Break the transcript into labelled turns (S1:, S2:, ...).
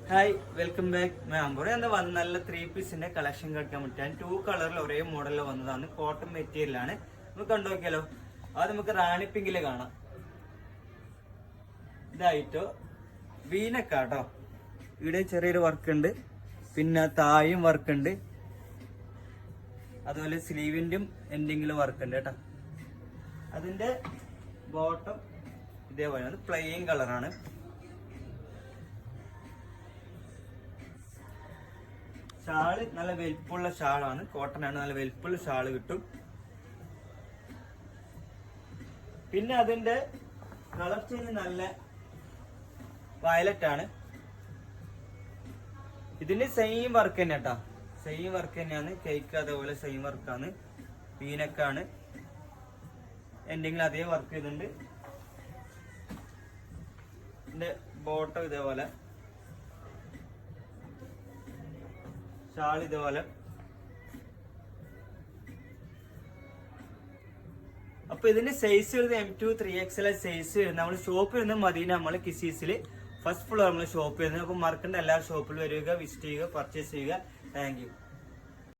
S1: Hi welcome back മാമ്പൂർ എന്താ വന്ന് നല്ല 3 പീസിന്റെ കളക്ഷൻ കളിക്കാൻ പറ്റാൻ 2 കളറിൽ ഒരേ മോഡലിൽ വന്നതാണ്. കോട്ടൺ മെറ്റീരിയലാണ്. നമുക്ക് കണ്ടു നോക്കിയാലോ. അത് നമുക്ക് റാണി പിങ്കില് കാണാം. ഇതായിട്ടോ വീനക്കാട്ടോ. ഇവിടെ ചെറിയൊരു വർക്ക് ഉണ്ട്, പിന്നെ തായും വർക്ക് ഉണ്ട്, അതുപോലെ സ്ലീവിന്റെ എൻഡിങ്ങിലും വർക്ക് ഉണ്ട് കേട്ടോ. അതിന്റെ ബോട്ടം ഇതേപോലെയാണ്, പ്ലെയിൻ കളറാണ്. ഷാള് നല്ല വലിപ്പുള്ള ഷാളാണ്, കോട്ടൺ ആണ്, നല്ല വലിപ്പുള്ള ഷാള് കിട്ടും. പിന്നെ അതിന്റെ കളർ ചേഞ്ച് നല്ല വയലറ്റ് ആണ്. ഇതിന്റെ സെയിം വർക്ക് തന്നെ കേട്ടോ, സെയിം വർക്ക് തന്നെയാണ്. കേക്ക് അതേപോലെ സെയിം വർക്കാണ്. പീനക്കാണ്, എന്തെങ്കിലും അതേ വർക്ക് ചെയ്തിട്ടുണ്ട്. ഇതിന്റെ ബോട്ടം ഇതേപോലെ, ഷാൾ ഇതേപോലെ. അപ്പൊ ഇതിന്റെ സൈസ് വരുന്നത് M2 3XL സൈസ് വരുന്നത്. നമ്മൾ ഷോപ്പിൽ നിന്ന് മദീന, നമ്മള് കിസീസിൽ ഫസ്റ്റ് ഫ്ലോർ നമ്മൾ ഷോപ്പ് വരുന്നത്. അപ്പൊ മറക്കണ്ട, എല്ലാ ഷോപ്പിലും വരിക, വിസിറ്റ് ചെയ്യുക, പർച്ചേസ് ചെയ്യുക. Thank you.